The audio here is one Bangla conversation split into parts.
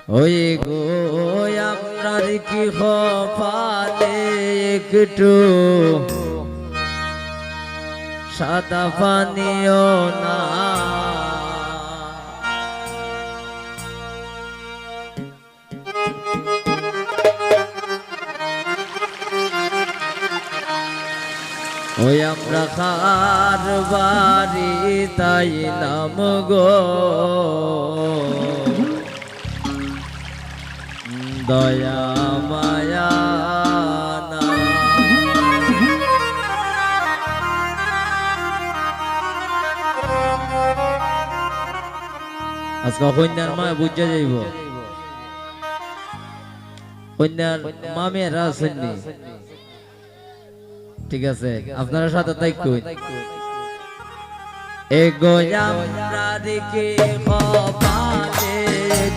ওই গো আপনার কি কপালে একটু সাদা পানিও না ওই আমরা খার বাড়ি তাই নাম গো দয়া মায়া না আজকে কন্যার মা বুঝে যাইব কন্যার মামেরা শুননি ঠিক আছে আপনারা সাথে তাই কই এগো আমরা রেখে কপালে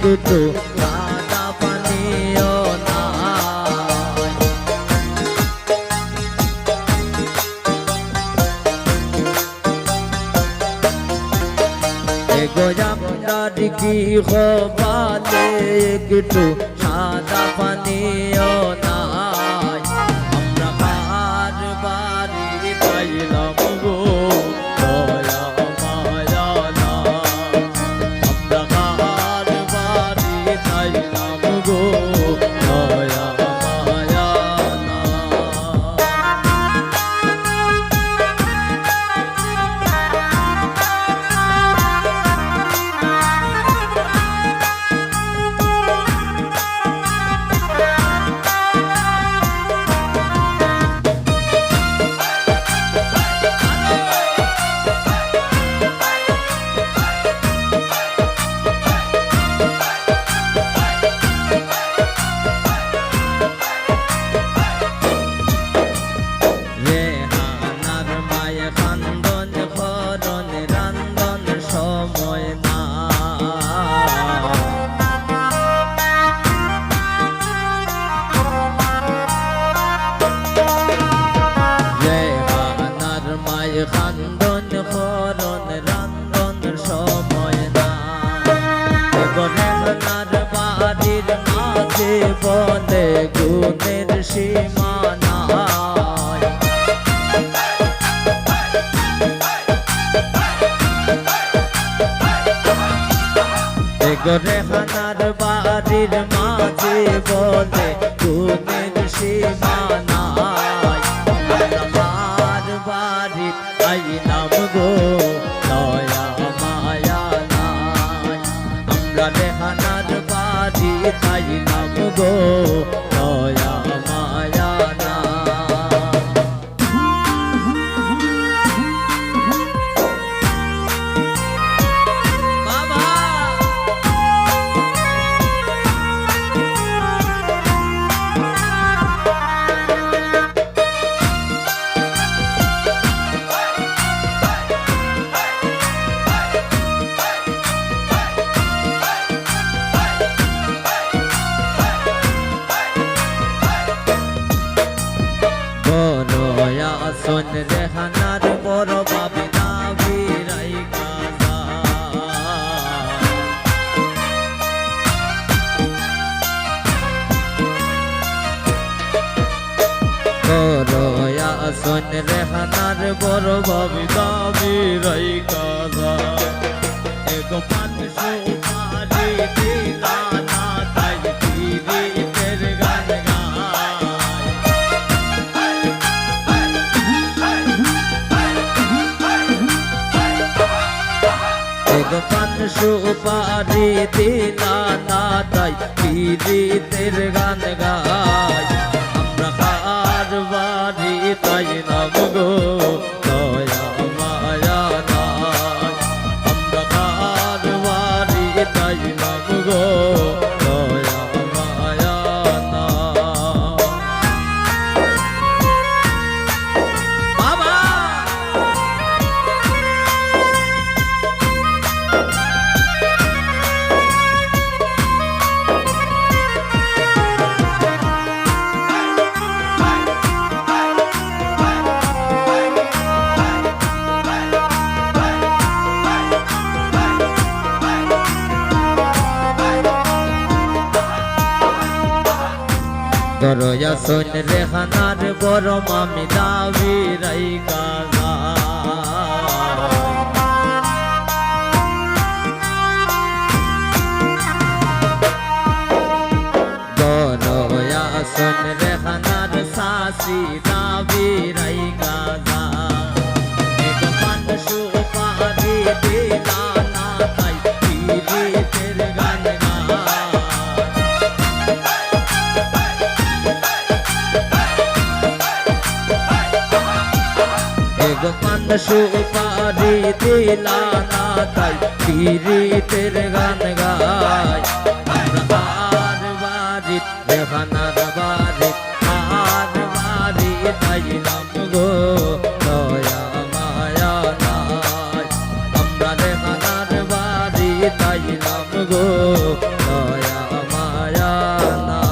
দুটো সাদা পানিও না এগো আমরা রেখে কপালে দুটো সাদা পানিও না খান্দন করন রান্ধন সময় না গনেনার বাড়ির মাঝে বলে গুণের সীমানা গনেনার বাড়ির মাঝে বলে গুণের সীমানা নাম গো দয়া মায়া নাই আমরা রেহানার বাড়ি তাই নাম গো দয়া মায়া না শোন রেহানার বড় ভাবি না বিরাই কাজা শোন রেহানার বড় ভাবি না বিরাই কাজা এক পাঁচশো পারি দিলা না তাই পীড়িতের গান সুপারি দিলা না তাই পীড়িতের গান গাই আমরা কার বাড়ি তাই নাম গো দয়া মায়া নাই আমরা কার বাড়ি তাই নাম গো দয়া মায়া দরয়া সন রেহানার বড় মামি দাবি রাইকা দরয়া সন রেহানার সাসি দাবি রাইকা এক পান সুপারি দিলা না তাই পীরিতের গান পান সুপারি দিলা না তাই পীরিতের গান গায় আমরা আর বাড়ি রেহানার বাড়ি আর বাড়ি তাইলাম গো দয়া মায়া নাই আমরা রেহানার বাড়ি তাইলাম গো দয়া মায়া নাই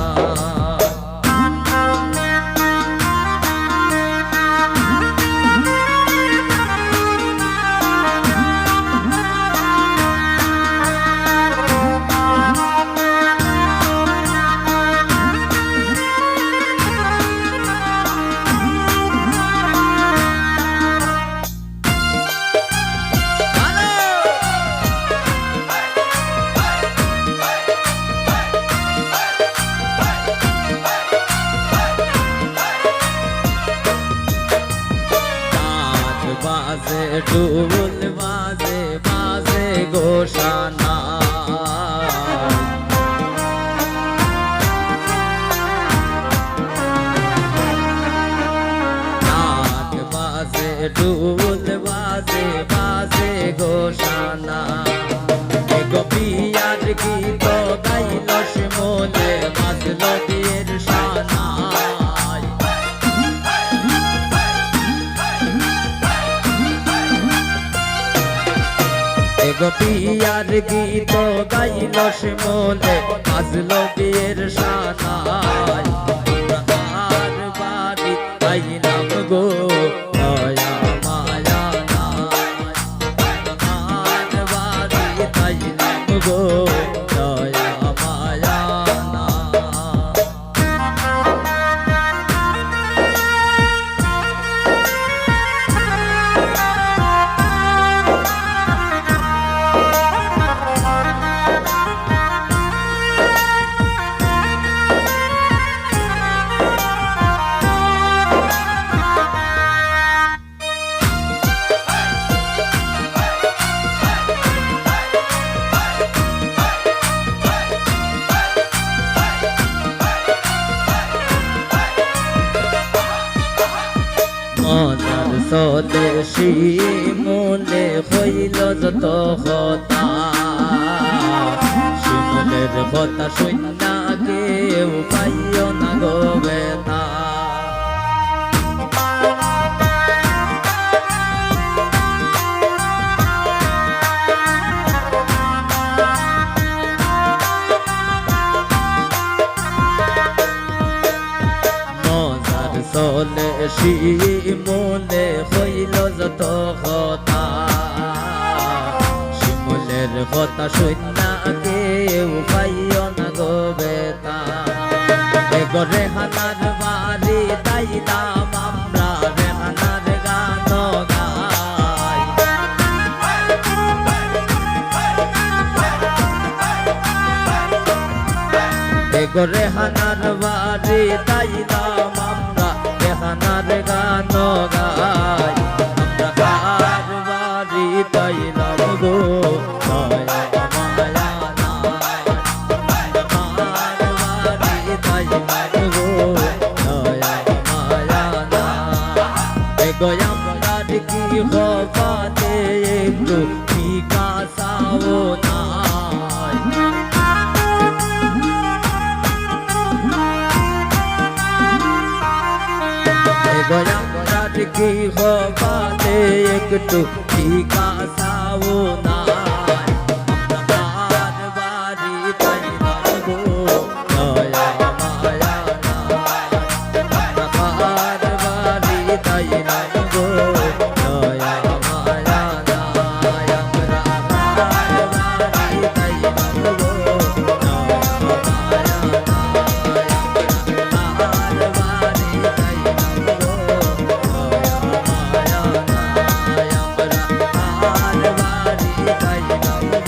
বাজে ঢোল বাজে বাজে গোসানা নাগ বাজে ঢোল বাজে বাজে গোসানা গোপিয়ার গীত গাইল শিমলে বাজল বিয়ের সানা গোপিয়ার গীত গাইল শিমলে বাজল বিয়ের সানায় আর বাড়ি তাইলাম গো দয়া মায়া নাই আর বাড়ি তাইলাম গো দয়া মায়া নাই মনার স্বদেশী মনে হইল যত কথা শিমলের কথা শুননা কেউ পাইও না গো বেতা স্বদেশী মনে হইল যত কথা শিমলের কথা শুননা কেউ পাইও না গো বেতা এগো রেহানার বাড়ি তাইলাম আমরা রেহানার গান গাই এগো রেহানার বাড়ি তাইলাম আমরা রেহানার গান গাই আমরা কার বাড়ি তাইলাম গো দয়া মায়া নাই কার বাড়ি তাইলাম গো দয়া মায়া নাই এগো আমরা কি হবাতে একটু ঠিকা চাও নাই গয়ামরার কি হবাতে একটু ঠিকা চাও নাই আমরা কার বাড়ি তাইলাম গো দয়া মায়া নাই আমরা কার বাড়ি তাইলাম গো দয়া মায়া নাই আমরা কার বাড়ি তাইলাম গো দয়া মায়া নাই যাইবা